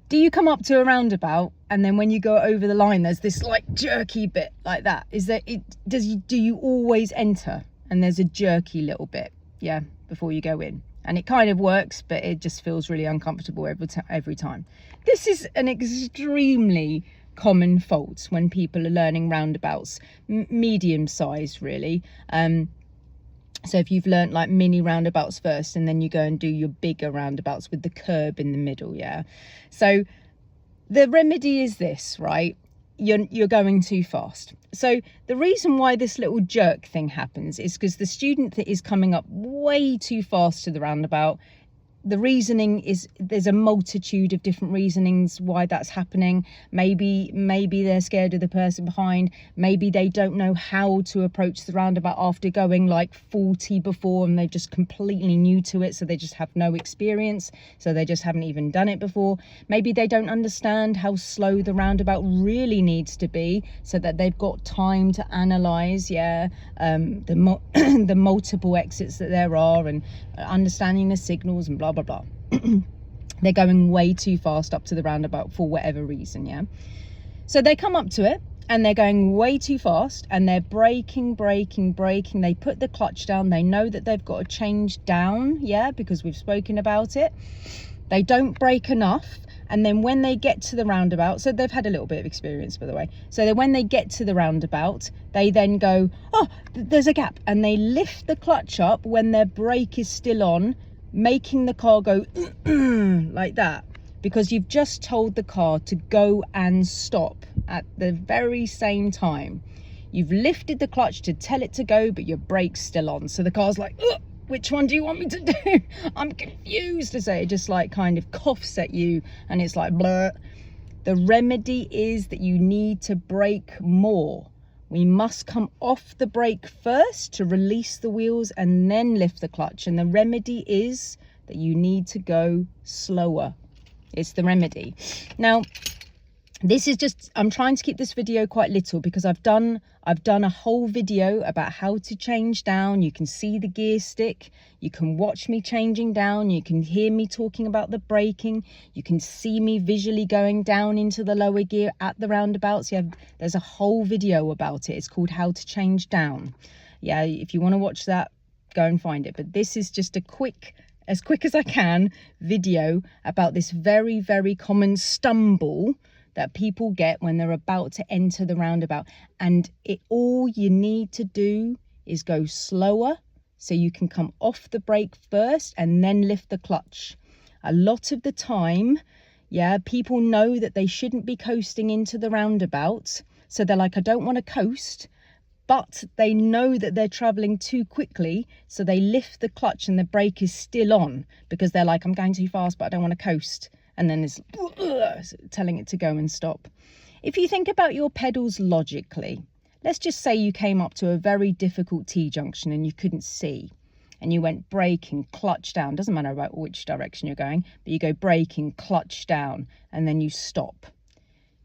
Do you come up to a roundabout and then when you go over the line, there's this like jerky bit like that? Do you always enter and there's a jerky little bit, yeah, before you go in? And it kind of works, but it just feels really uncomfortable every time. This is an extremely common fault when people are learning roundabouts, medium size really. So if you've learnt like mini roundabouts first and then you go and do your bigger roundabouts with the curb in the middle, yeah. So the remedy is this, right? You're going too fast. So the reason why this little jerk thing happens is because the student that is coming up way too fast to the roundabout, the reasoning is, there's a multitude of different reasonings why that's happening. Maybe they're scared of the person behind. Maybe they don't know how to approach the roundabout after going like 40 before and they're just completely new to it, so they just have no experience, so they just haven't even done it before. Maybe they don't understand how slow the roundabout really needs to be, so that they've got time to analyze, yeah, the multiple exits that there are, and understanding the signals and blah blah blah. They're going way too fast up to the roundabout for whatever reason, yeah. So they come up to it and they're going way too fast and they're braking. They put the clutch down. They know that they've got to change down, yeah, because we've spoken about it. They don't brake enough, and then when they get to the roundabout, so they've had a little bit of experience, by the way, so that when they get to the roundabout, they then go, oh, there's a gap, and they lift the clutch up when their brake is still on, making the car go like that, because you've just told the car to go and stop at the very same time. You've lifted the clutch to tell it to go, but your brake's still on, so the car's like, which one do you want me to do? I'm confused, to say. It just like kind of coughs at you and it's like blur. The remedy is that you need to brake more. We must come off the brake first to release the wheels and then lift the clutch. And the remedy is that you need to go slower. It's the remedy. Now, this is just, I'm trying to keep this video quite little because I've done a whole video about how to change down. You can see the gear stick, you can watch me changing down, you can hear me talking about the braking, you can see me visually going down into the lower gear at the roundabouts. There's a whole video about it. It's called How to Change Down. Yeah, if you want to watch that, go and find it. But this is just a as quick as I can video about this very, very common stumble that people get when they're about to enter the roundabout. And all you need to do is go slower so you can come off the brake first and then lift the clutch. A lot of the time, yeah, people know that they shouldn't be coasting into the roundabout. So they're like, I don't want to coast, but they know that they're traveling too quickly. So they lift the clutch and the brake is still on because they're like, I'm going too fast, but I don't want to coast. And then it's telling it to go and stop. If you think about your pedals logically, let's just say you came up to a very difficult T-junction and you couldn't see, and you went braking, clutch down, doesn't matter about which direction you're going, but you go braking, clutch down, and then you stop.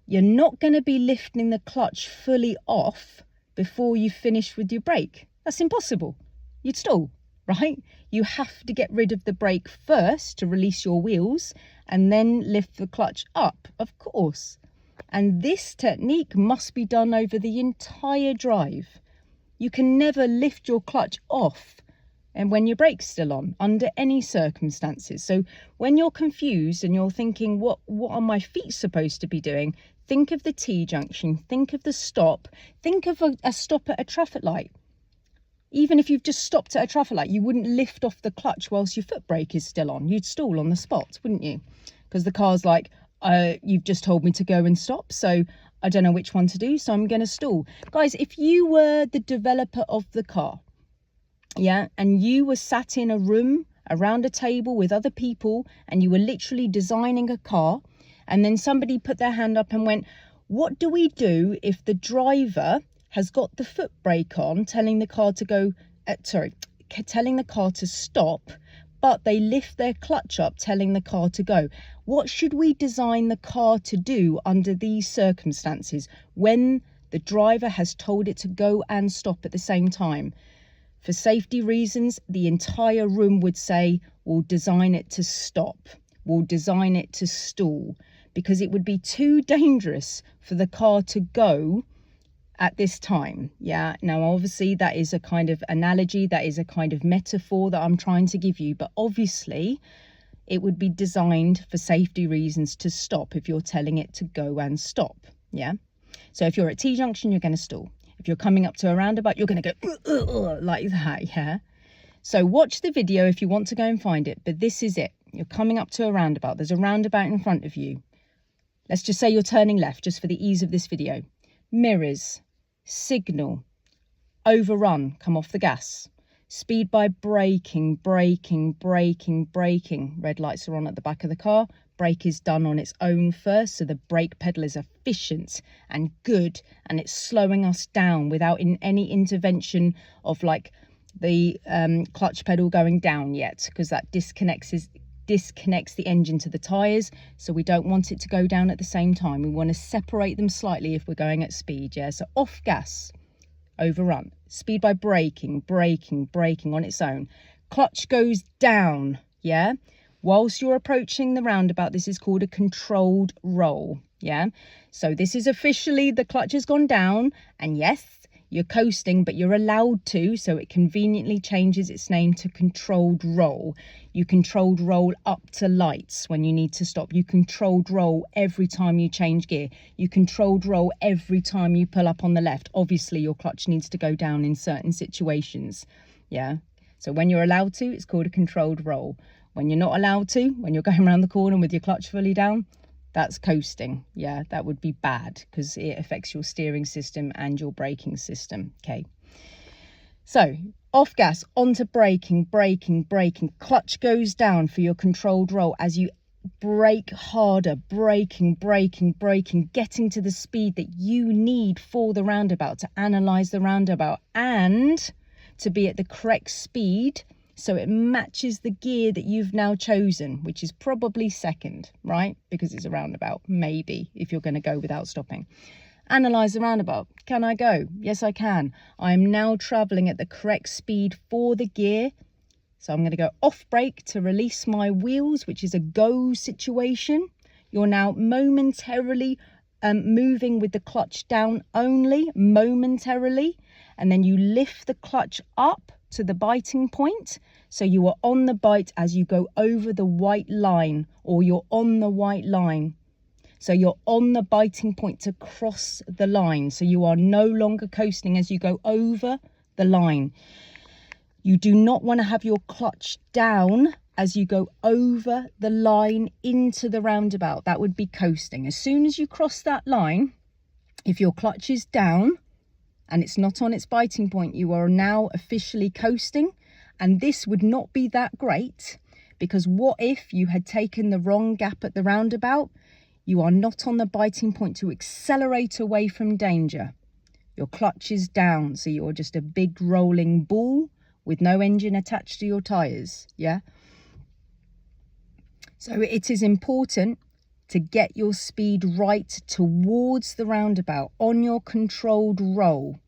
You're not going to be lifting the clutch fully off before you finish with your brake. That's impossible. You'd stall, right? You have to get rid of the brake first to release your wheels and then lift the clutch up, of course. And this technique must be done over the entire drive. You can never lift your clutch off and when your brake's still on, under any circumstances. So when you're confused and you're thinking, what are my feet supposed to be doing? Think of the T-junction, think of the stop, think of a stop at a traffic light. Even if you've just stopped at a traffic light, you wouldn't lift off the clutch whilst your foot brake is still on. You'd stall on the spot, wouldn't you? Because the car's like, you've just told me to go and stop, so I don't know which one to do, so I'm going to stall. Guys, if you were the developer of the car, yeah, and you were sat in a room around a table with other people and you were literally designing a car, and then somebody put their hand up and went, what do we do if the driver has got the foot brake on, telling the car to go, telling the car to stop, but they lift their clutch up, telling the car to go? What should we design the car to do under these circumstances when the driver has told it to go and stop at the same time? For safety reasons, the entire room would say, we'll design it to stop. We'll design it to stall. because it would be too dangerous for the car to go at this time. Yeah, now obviously that is a kind of analogy, that is a kind of metaphor that I'm trying to give you, but obviously it would be designed for safety reasons to stop if you're telling it to go and stop. Yeah, so if you're at T-junction, you're going to stall. If you're coming up to a roundabout, you're going to go like that. Yeah, so watch the video if you want to go and find it, but this is it. You're coming up to a roundabout, there's a roundabout in front of you. Let's just say you're turning left, just for the ease of this video. Mirrors, signal, overrun, come off the gas. Speed by braking, braking, braking, braking. Red lights are on at the back of the car. Brake is done on its own first, so the brake pedal is efficient and good, and it's slowing us down without any intervention of like the clutch pedal going down yet, because that disconnects the engine to the tyres, so we don't want it to go down at the same time. We want to separate them slightly if we're going at speed. Yeah, so off gas, overrun. Speed by braking, braking, braking on its own. Clutch goes down. Yeah, whilst you're approaching the roundabout, this is called a controlled roll. Yeah, so this is officially the clutch has gone down, and yes, you're coasting, but you're allowed to, so it conveniently changes its name to controlled roll. You controlled roll up to lights when you need to stop. You controlled roll every time you change gear. You controlled roll every time you pull up on the left. Obviously, your clutch needs to go down in certain situations. Yeah, so when you're allowed to, it's called a controlled roll. When you're not allowed to, when you're going around the corner with your clutch fully down, that's coasting. Yeah, that would be bad because it affects your steering system and your braking system. Okay, so off gas, onto braking, braking, braking. Clutch goes down for your controlled roll as you brake harder, braking, braking, braking, getting to the speed that you need for the roundabout, to analyze the roundabout and to be at the correct speed so it matches the gear that you've now chosen, which is probably second, right? Because it's a roundabout, maybe, if you're going to go without stopping. Analyze the roundabout. Can I go? Yes, I can. I am now traveling at the correct speed for the gear. So I'm going to go off brake to release my wheels, which is a go situation. You're now momentarily moving with the clutch down only, momentarily. And then you lift the clutch up to the biting point, so you are on the bite as you go over the white line, or you're on the white line, so you're on the biting point to cross the line, so you are no longer coasting as you go over the line. You do not want to have your clutch down as you go over the line into the roundabout. That would be coasting. As soon as you cross that line, if your clutch is down and it's not on its biting point, you are now officially coasting. And this would not be that great, because what if you had taken the wrong gap at the roundabout? You are not on the biting point to accelerate away from danger. Your clutch is down, so you're just a big rolling ball with no engine attached to your tyres. Yeah. So it is important to get your speed right towards the roundabout on your controlled roll.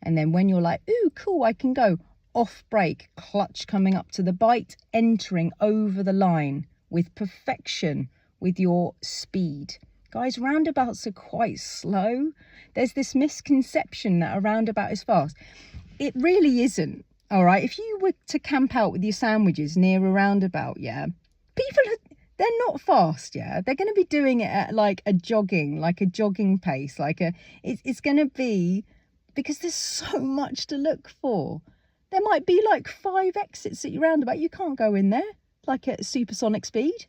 And then when you're like, ooh, cool, I can go, off brake, clutch coming up to the bite, entering over the line with perfection with your speed. Guys, roundabouts are quite slow. There's this misconception that a roundabout is fast. It really isn't, all right? If you were to camp out with your sandwiches near a roundabout, yeah, they're not fast, yeah. They're going to be doing it at like a jogging pace, it's going to be, because there's so much to look for. There might be like 5 exits at your roundabout. You can't go in there like at supersonic speed.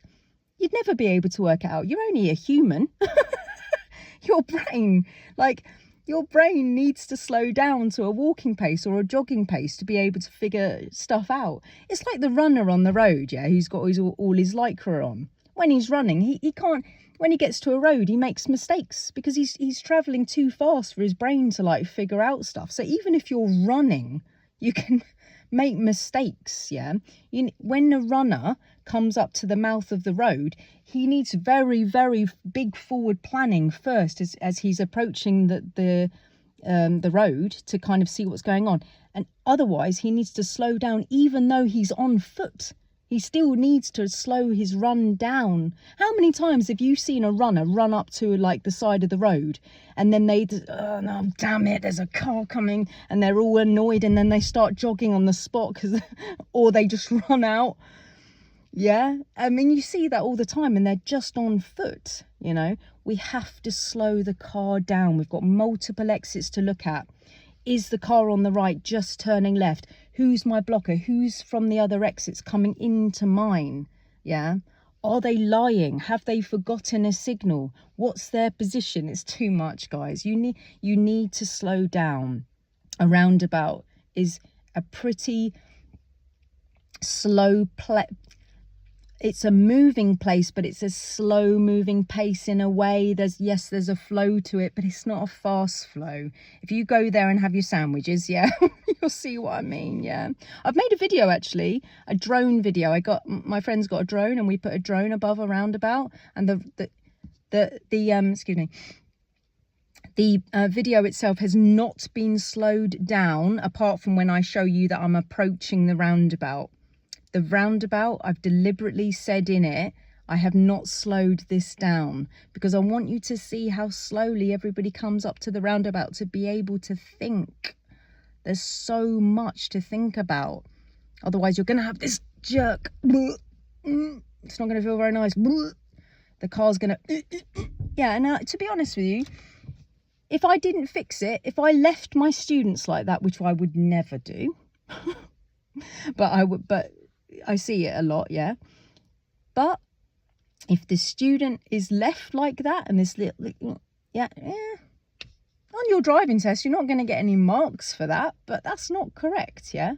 You'd never be able to work it out. You're only a human. Your brain needs to slow down to a walking pace or a jogging pace to be able to figure stuff out. It's like the runner on the road, yeah, who's got all his lycra on. When he's running, he can't, when he gets to a road, he makes mistakes because he's travelling too fast for his brain to like figure out stuff. So even if you're running, you can make mistakes, yeah. When the runner comes up to the mouth of the road, he needs very, very big forward planning first as he's approaching the road to kind of see what's going on. And otherwise, he needs to slow down even though he's on foot, He still needs to slow his run down. How many times have you seen a runner run up to like the side of the road and then they, oh no, damn it, there's a car coming, and they're all annoyed, and then they start jogging on the spot or they just run out. Yeah, I mean, you see that all the time, and they're just on foot, you know. We have to slow the car down. We've got multiple exits to look at. Is the car on the right just turning left? Who's my blocker? Who's from the other exits coming into mine? Yeah. Are they lying? Have they forgotten a signal? What's their position? It's too much, guys. You need to slow down. A roundabout is a pretty slow it's a moving place, but it's a slow moving pace in a way. There's a flow to it, but it's not a fast flow. If you go there and have your sandwiches, yeah, you'll see what I mean. Yeah, I've made a video, actually, a drone video. My friend's got a drone, and we put a drone above a roundabout, and the video itself has not been slowed down, apart from when I show you that I'm approaching the roundabout. The roundabout, I've deliberately said in it, I have not slowed this down, because I want you to see how slowly everybody comes up to the roundabout to be able to think. There's so much to think about. Otherwise, you're going to have this jerk. It's not going to feel very nice. The car's going to... Yeah, and to be honest with you, if I didn't fix it, if I left my students like that, which I would never do, but I see it a lot, yeah. But if the student is left like that, and this little, yeah, on your driving test, you're not going to get any marks for that, but that's not correct, yeah.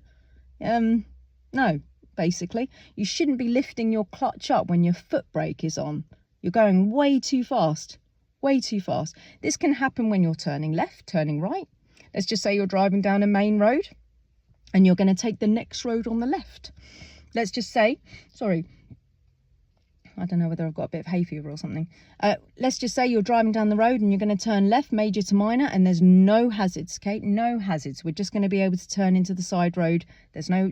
No, basically, you shouldn't be lifting your clutch up when your foot brake is on. You're going way too fast, way too fast. This can happen when you're turning left, turning right. Let's just say you're driving down a main road, and you're going to take the next road on the left. Let's just say, sorry, I don't know whether I've got a bit of hay fever or something. Let's just say you're driving down the road and you're going to turn left, major to minor, and there's no hazards, okay? No hazards. We're just going to be able to turn into the side road. There's no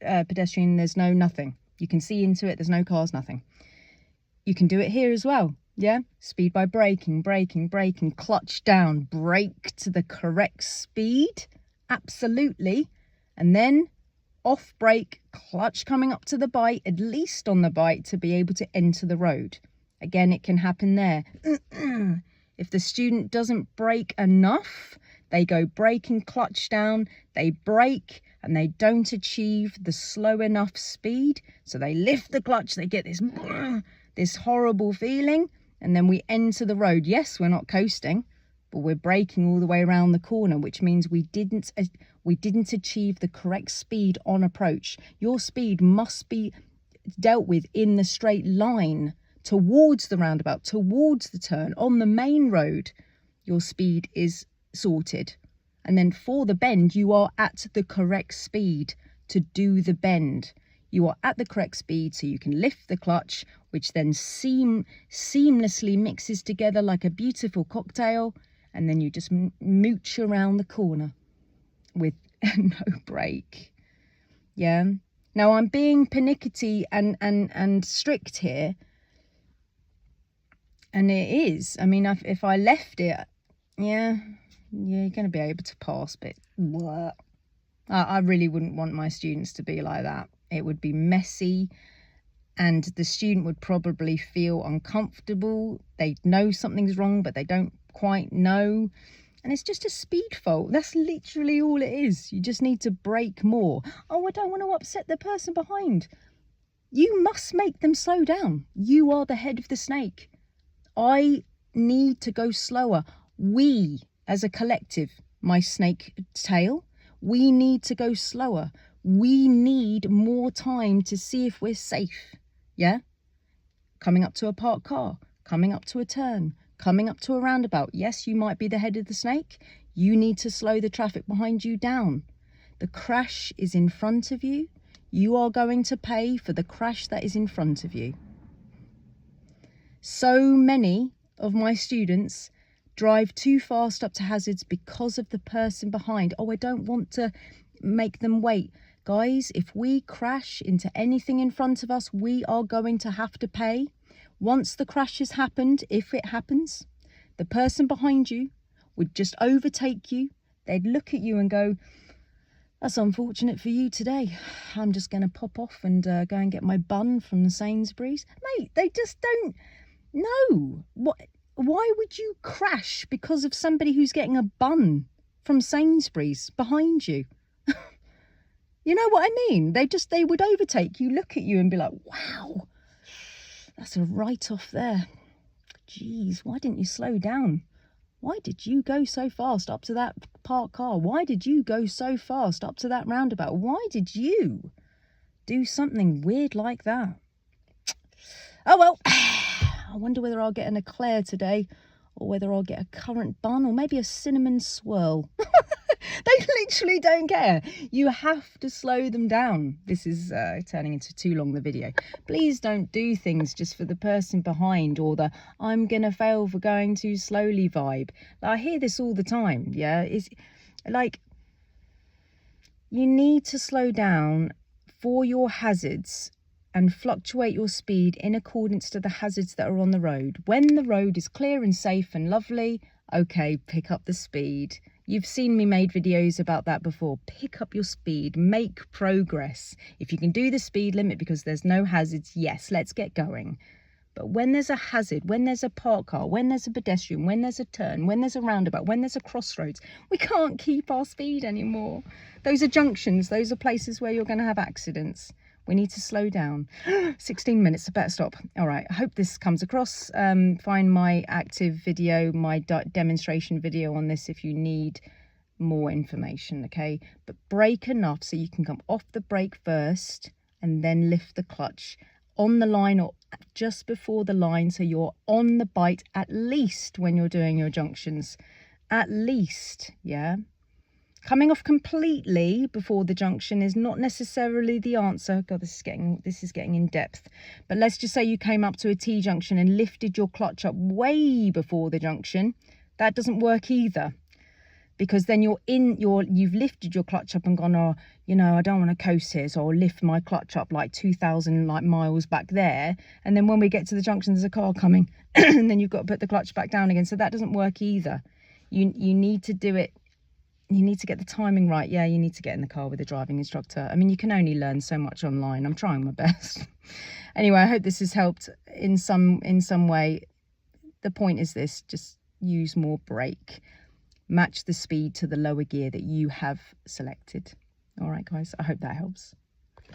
pedestrian, there's no nothing. You can see into it, there's no cars, nothing. You can do it here as well, yeah? Speed by braking, clutch down, brake to the correct speed, absolutely. And then off brake, clutch coming up to the bite, at least on the bite, to be able to enter the road. Again, it can happen there. If the student doesn't brake enough, they go brake and clutch down, they brake and they don't achieve the slow enough speed, so they lift the clutch, they get this horrible feeling, and then we enter the road. Yes, we're not coasting, but we're braking all the way around the corner, which means we didn't achieve the correct speed on approach. Your speed must be dealt with in the straight line towards the roundabout, towards the turn. On the main road, your speed is sorted. And then for the bend, you are at the correct speed to do the bend. You are at the correct speed, so you can lift the clutch, which then seamlessly mixes together like a beautiful cocktail. And then you just mooch around the corner with no brake. Yeah. Now I'm being pernickety and strict here, and it is. I mean, if I left it, yeah, you're going to be able to pass, but I really wouldn't want my students to be like that. It would be messy, and the student would probably feel uncomfortable. They know something's wrong, but they don't quite know. And it's just a speed fault. That's literally all it is. You just need to brake more. Oh, I don't want to upset the person behind. You must make them slow down. You are the head of the snake. I need to go slower. We, as a collective, my snake tail, we need to go slower. We need more time to see if we're safe. Yeah? Coming up to a parked car, coming up to a turn, coming up to a roundabout. Yes, you might be the head of the snake. You need to slow the traffic behind you down. The crash is in front of you. You are going to pay for the crash that is in front of you. So many of my students drive too fast up to hazards because of the person behind. Oh, I don't want to make them wait. Guys, if we crash into anything in front of us, we are going to have to pay. Once the crash has happened, if it happens, the person behind you would just overtake you. They'd look at you and go, that's unfortunate for you today. I'm just going to pop off and go and get my bun from Sainsbury's. Mate, they just don't know. Why would you crash because of somebody who's getting a bun from Sainsbury's behind you? You know what I mean? They would overtake you, look at you and be like, wow, that's a write-off there. Jeez, why didn't you slow down? Why did you go so fast up to that parked car? Why did you go so fast up to that roundabout? Why did you do something weird like that? Oh, well, I wonder whether I'll get an eclair today or whether I'll get a currant bun or maybe a cinnamon swirl. They literally don't care. You have to slow them down. This is turning into too long, the video. Please don't do things just for the person behind or the I'm gonna fail for going too slowly vibe. I hear this all the time. Yeah, it's like you need to slow down for your hazards and fluctuate your speed in accordance to the hazards that are on the road. When the road is clear and safe and lovely, okay, pick up the speed. You've seen me made videos about that before. Pick up your speed, make progress. If you can do the speed limit because there's no hazards, yes, let's get going. But when there's a hazard, when there's a parked car, when there's a pedestrian, when there's a turn, when there's a roundabout, when there's a crossroads, we can't keep our speed anymore. Those are junctions. Those are places where you're going to have accidents. We need to slow down. 16 minutes, I better stop. All right, I hope this comes across. Find my active video, my demonstration video on this if you need more information, okay? But brake enough so you can come off the brake first and then lift the clutch on the line or just before the line so you're on the bite at least when you're doing your junctions. At least, yeah? Coming off completely before the junction is not necessarily the answer. God, this is getting in depth. But let's just say you came up to a T-junction and lifted your clutch up way before the junction. That doesn't work either. Because then you've lifted your clutch up and gone, oh, you know, I don't want to coast here, so I'll lift my clutch up like 2,000 miles back there. And then when we get to the junction, there's a car coming, and then you've got to put the clutch back down again. So that doesn't work either. You need to do it. You need to get the timing right. Yeah, you need to get in the car with a driving instructor. I mean, you can only learn so much online. I'm trying my best. Anyway, I hope this has helped in some way. The point is this: just use more brake. Match the speed to the lower gear that you have selected. All right, guys, I hope that helps.